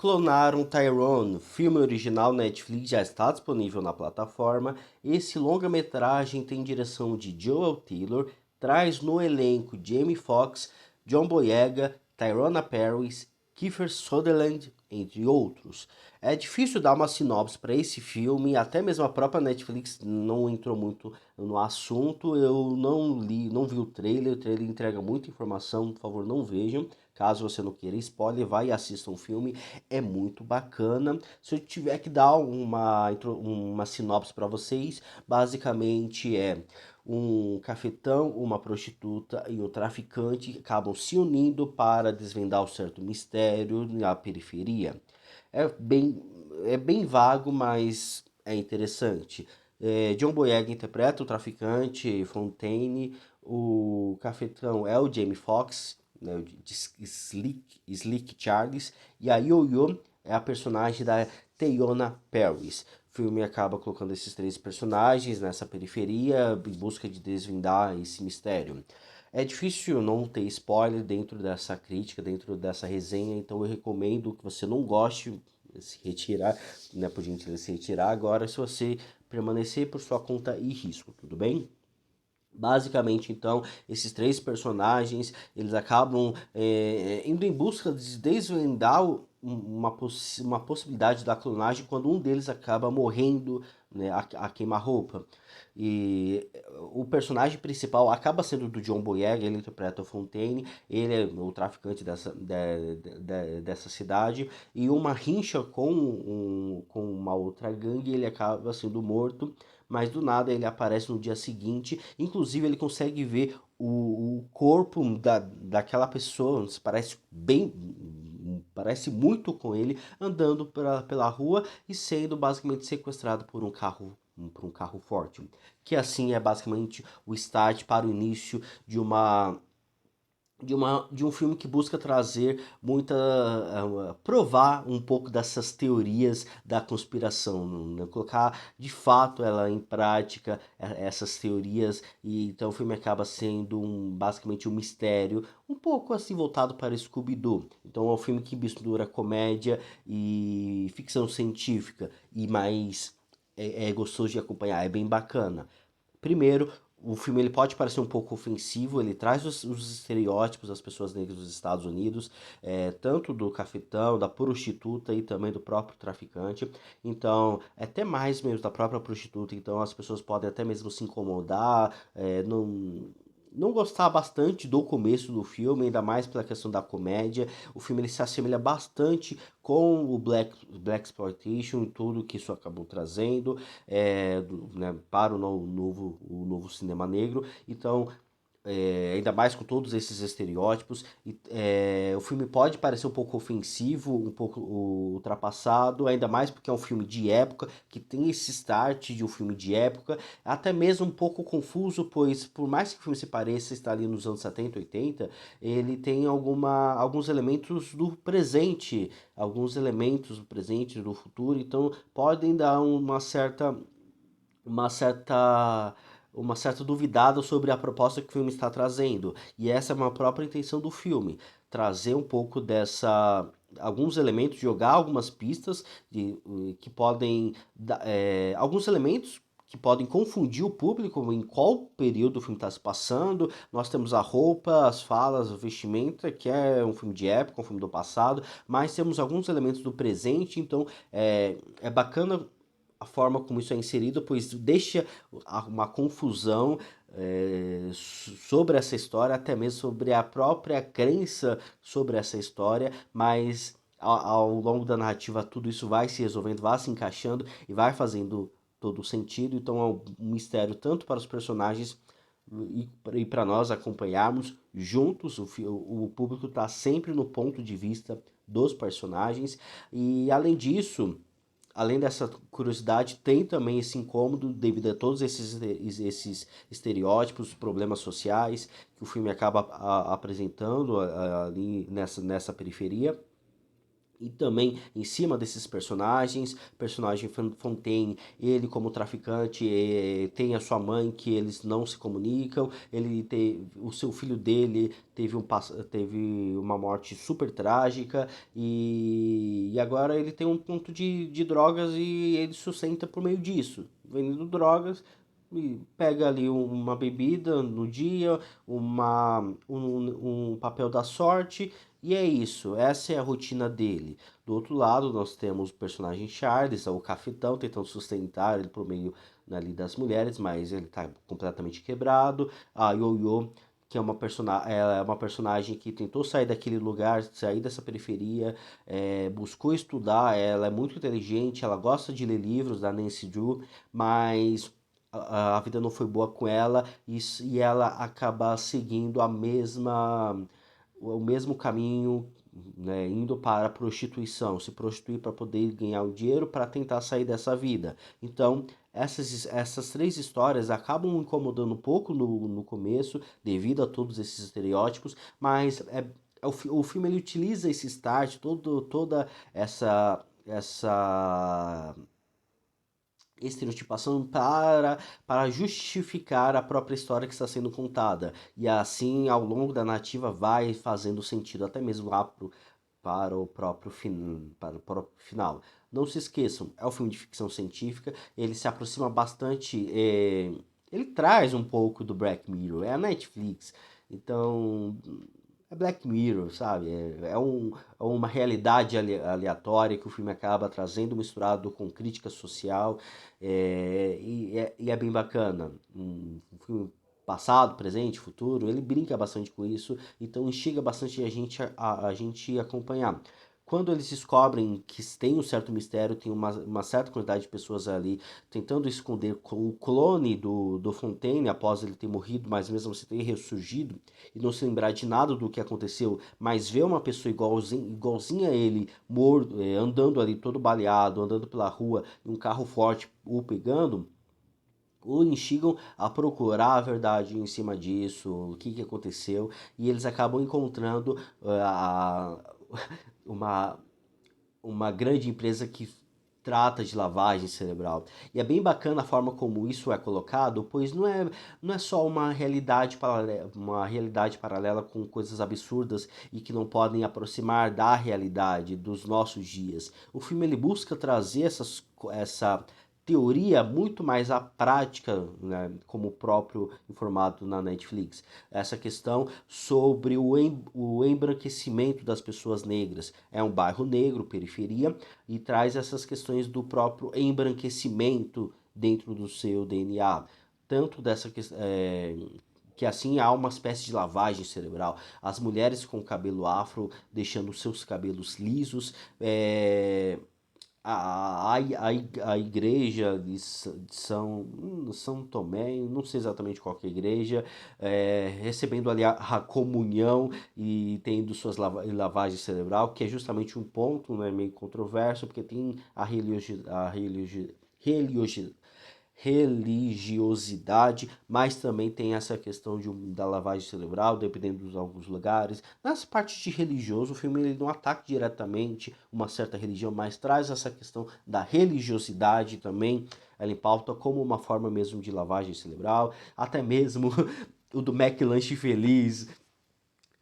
Clonaram Tyrone, filme original Netflix, já está disponível na plataforma. Esse longa-metragem tem direção de Joel Taylor, traz no elenco Jamie Foxx, John Boyega, Tyrone Paris, Kiefer Sutherland, entre outros. É difícil dar uma sinopse para esse filme, até mesmo a própria Netflix não entrou muito no assunto. Eu não li, não vi o trailer entrega muita informação, por favor, não vejam. Caso você não queira spoiler, vai e assista um filme, é muito bacana. Se eu tiver que dar uma sinopse para vocês, basicamente é um cafetão, uma prostituta e um traficante que acabam se unindo para desvendar um certo mistério na periferia. É bem, é bem vago, mas é interessante. John Boyega interpreta o traficante Fontaine, o cafetão é o Jamie Foxx, né, de Slick Charles, e a Yo-Yo é a personagem da Teyona Paris. O filme acaba colocando esses três personagens nessa periferia em busca de desvendar esse mistério. É difícil não ter spoiler dentro dessa crítica, dentro dessa resenha, então eu recomendo que você não goste se retirar, né, por gentileza se retirar agora, se você permanecer por sua conta e risco, tudo bem? Basicamente, então, esses três personagens, eles acabam indo em busca de desvendar uma possibilidade da clonagem quando um deles acaba morrendo, né, a queima-roupa. E o personagem principal acaba sendo do John Boyega, ele interpreta o Fontaine, ele é o traficante dessa cidade, e uma rincha com uma outra gangue, ele acaba sendo morto, mas do nada ele aparece no dia seguinte. Inclusive ele consegue ver o corpo daquela pessoa, parece muito com ele, andando pela rua e sendo basicamente sequestrado por um carro forte. Que assim é basicamente o start para o início de um filme que busca trazer provar um pouco dessas teorias da conspiração, né? Colocar de fato ela em prática, essas teorias, e então o filme acaba sendo basicamente um mistério, um pouco assim voltado para Scooby-Doo. Então é um filme que mistura comédia e ficção científica, e mais é gostoso de acompanhar, é bem bacana. Primeiro, o filme ele pode parecer um pouco ofensivo, ele traz os estereótipos das pessoas negras dos Estados Unidos, tanto do cafetão, da prostituta e também do próprio traficante. Então, é até mais mesmo da própria prostituta, então as pessoas podem até mesmo se incomodar, não gostar bastante do começo do filme, ainda mais pela questão da comédia. O filme ele se assemelha bastante com o Black Exploitation e tudo que isso acabou trazendo, né, para o novo cinema negro. Então, ainda mais com todos esses estereótipos. O filme pode parecer um pouco ofensivo, um pouco ultrapassado, ainda mais porque é um filme de época, que tem esse start de um filme de época, até mesmo um pouco confuso, pois por mais que o filme se pareça estar ali nos anos 70, 80, ele tem alguns elementos do presente, alguns elementos do presente e do futuro, então podem dar uma certa uma certa duvidada sobre a proposta que o filme está trazendo. E essa é uma própria intenção do filme, trazer um pouco alguns elementos, jogar algumas pistas que podem alguns elementos que podem confundir o público em qual período o filme está se passando. Nós temos a roupa, as falas, a vestimenta, que é um filme de época, um filme do passado, mas temos alguns elementos do presente, então é bacana a forma como isso é inserido, pois deixa uma confusão sobre essa história, até mesmo sobre a própria crença sobre essa história, mas ao longo da narrativa tudo isso vai se resolvendo, vai se encaixando e vai fazendo todo o sentido. Então é um mistério tanto para os personagens e para nós acompanharmos juntos. O público está sempre no ponto de vista dos personagens, e além disso, além dessa curiosidade, tem também esse incômodo devido a todos esses estereótipos, problemas sociais que o filme acaba apresentando ali nessa periferia. E também em cima desses personagens, personagem Fontaine, ele como traficante, tem a sua mãe que eles não se comunicam, o seu filho dele teve uma morte super trágica e agora ele tem um ponto de drogas e ele sustenta por meio disso, vendendo drogas. E pega ali uma bebida no dia, um papel da sorte, e é isso, essa é a rotina dele. Do outro lado, nós temos o personagem Charles, o cafetão, tentando sustentar ele por meio ali das mulheres, mas ele tá completamente quebrado. A Yo-Yo, que é uma personagem que tentou sair daquele lugar, sair dessa periferia, buscou estudar, ela é muito inteligente, ela gosta de ler livros da Nancy Drew, mas a vida não foi boa com ela e ela acaba seguindo o mesmo caminho, né, indo para a prostituição, se prostituir para poder ganhar o dinheiro para tentar sair dessa vida. Então, essas três histórias acabam incomodando um pouco no começo, devido a todos esses estereótipos, mas o filme ele utiliza esse start, toda essa estereotipação para justificar a própria história que está sendo contada. E assim, ao longo da narrativa, vai fazendo sentido, até mesmo lá para o próprio final. Não se esqueçam, é um filme de ficção científica, ele se aproxima bastante, ele traz um pouco do Black Mirror, é a Netflix, então é Black Mirror, sabe? É uma realidade aleatória que o filme acaba trazendo misturado com crítica social, e é bem bacana. Um filme passado, presente, futuro, ele brinca bastante com isso, então instiga bastante a gente acompanhar. Quando eles descobrem que tem um certo mistério, tem uma certa quantidade de pessoas ali tentando esconder o clone do Fontaine após ele ter morrido, mas mesmo assim ter ressurgido e não se lembrar de nada do que aconteceu, mas ver uma pessoa igualzinha a ele, morto, andando ali todo baleado, andando pela rua, e um carro forte o pegando, o instigam a procurar a verdade em cima disso, o que aconteceu, e eles acabam encontrando uma, uma grande empresa que trata de lavagem cerebral. E é bem bacana a forma como isso é colocado, pois não é só uma realidade paralela com coisas absurdas e que não podem aproximar da realidade dos nossos dias. O filme ele busca trazer essa teoria muito mais à prática, né, como o próprio informado na Netflix. Essa questão sobre o embranquecimento das pessoas negras. É um bairro negro, periferia, e traz essas questões do próprio embranquecimento dentro do seu DNA. Tanto que assim há uma espécie de lavagem cerebral. As mulheres com cabelo afro deixando seus cabelos lisos, a igreja de São Tomé, não sei exatamente qual que é a igreja, recebendo ali a comunhão e tendo suas lavagem cerebral, que é justamente um ponto, né, meio controverso, porque tem religiosidade, mas também tem essa questão da lavagem cerebral, dependendo de alguns lugares. Nas partes de religioso, o filme ele não ataca diretamente uma certa religião, mas traz essa questão da religiosidade também. Ela pauta como uma forma mesmo de lavagem cerebral, até mesmo o do McLanche Feliz,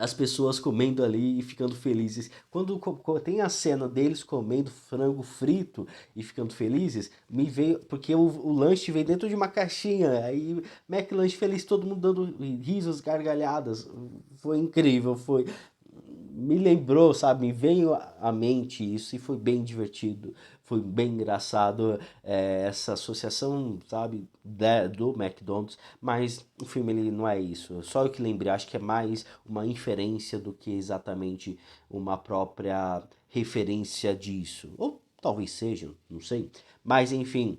as pessoas comendo ali e ficando felizes. Quando tem a cena deles comendo frango frito e ficando felizes, me veio. Porque o lanche veio dentro de uma caixinha. Aí, McLanche feliz, todo mundo dando risos, gargalhadas. Foi incrível, foi me lembrou, sabe, me veio à mente isso e foi bem divertido, foi bem engraçado essa associação, sabe, do McDonald's, mas o filme ele não é isso, só eu que lembrei, acho que é mais uma inferência do que exatamente uma própria referência disso, ou talvez seja, não sei, mas enfim,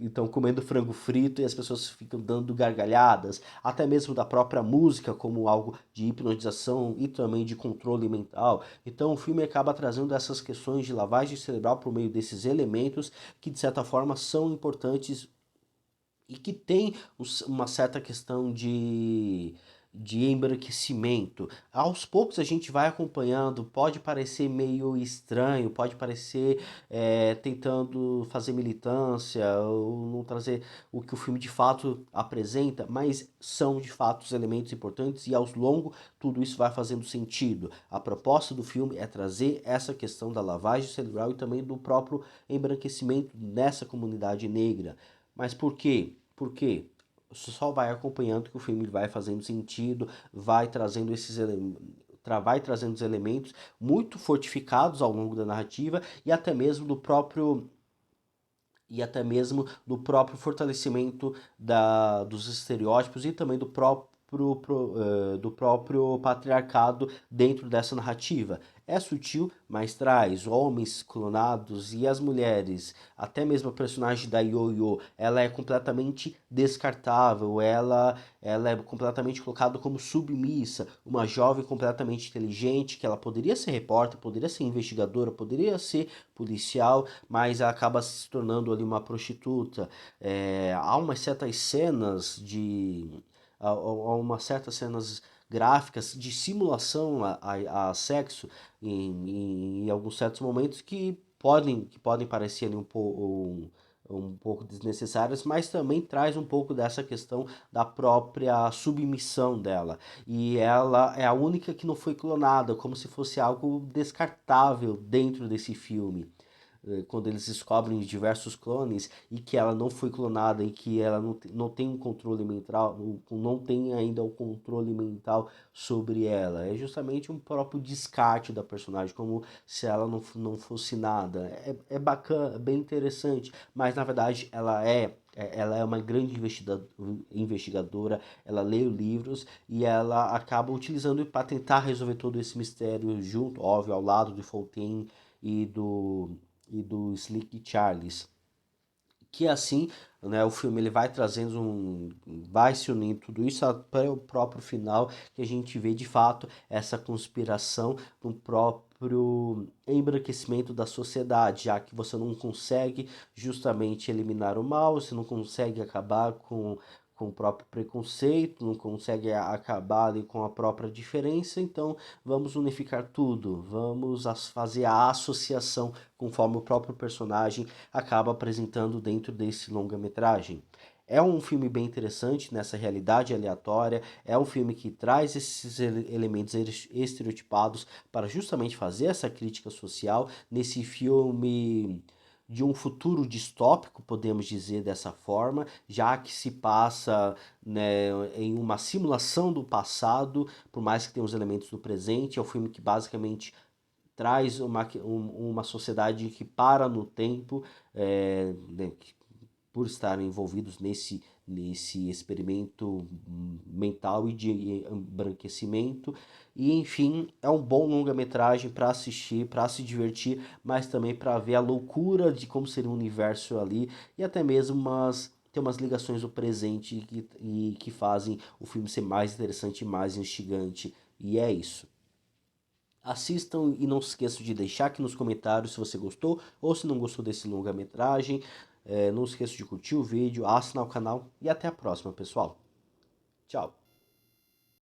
então comendo frango frito e as pessoas ficam dando gargalhadas, até mesmo da própria música como algo de hipnotização e também de controle mental. Então o filme acaba trazendo essas questões de lavagem cerebral por meio desses elementos que de certa forma são importantes e que tem uma certa questão de embranquecimento. Aos poucos a gente vai acompanhando, pode parecer meio estranho, pode parecer tentando fazer militância ou não trazer o que o filme de fato apresenta, mas são de fato os elementos importantes e aos longo tudo isso vai fazendo sentido. A proposta do filme é trazer essa questão da lavagem cerebral e também do próprio embranquecimento nessa comunidade negra. Mas por quê? Por quê? Você só vai acompanhando que o filme vai fazendo sentido, vai trazendo vai trazendo os elementos muito fortificados ao longo da narrativa e até mesmo do próprio fortalecimento dos estereótipos e também do próprio patriarcado dentro dessa narrativa. É sutil, mas traz homens clonados e as mulheres, até mesmo a personagem da Yo-Yo, ela é completamente descartável, ela é completamente colocada como submissa, uma jovem completamente inteligente, que ela poderia ser repórter, poderia ser investigadora, poderia ser policial, mas acaba se tornando ali uma prostituta. Há umas certas cenas há umas certas cenas gráficas de simulação a sexo em alguns certos momentos que podem parecer ali um pouco desnecessárias, mas também traz um pouco dessa questão da própria submissão dela. E ela é a única que não foi clonada, como se fosse algo descartável dentro desse filme quando eles descobrem diversos clones e que ela não foi clonada e que ela não tem um controle mental, não tem ainda o controle mental sobre ela. É justamente um próprio descarte da personagem, como se ela não fosse nada. É bacana, é bem interessante, mas na verdade ela é uma grande investigadora, ela lê livros e ela acaba utilizando para tentar resolver todo esse mistério junto, óbvio, ao lado de Fontaine e do Slick Charles. Que assim, né, o filme ele vai trazendo vai se unindo tudo isso para o próprio final que a gente vê de fato essa conspiração no próprio embranquecimento da sociedade, já que você não consegue justamente eliminar o mal, você não consegue acabar com o próprio preconceito, não consegue acabar ali com a própria diferença, então vamos unificar tudo, vamos fazer a associação conforme o próprio personagem acaba apresentando dentro desse longa-metragem. É um filme bem interessante nessa realidade aleatória, é um filme que traz esses elementos estereotipados para justamente fazer essa crítica social. Nesse filme de um futuro distópico, podemos dizer dessa forma, já que se passa, né, em uma simulação do passado, por mais que tenha os elementos do presente. É um filme que basicamente traz uma sociedade que para no tempo, né, por estarem envolvidos nesse experimento mental e de embranquecimento. E enfim, é um bom longa-metragem para assistir, para se divertir, mas também para ver a loucura de como seria o universo ali e até mesmo tem umas ligações do presente que fazem o filme ser mais interessante e mais instigante. E é isso. Assistam e não se esqueçam de deixar aqui nos comentários se você gostou ou se não gostou desse longa-metragem. Não se esqueça de curtir o vídeo, assinar o canal e até a próxima, pessoal. Tchau!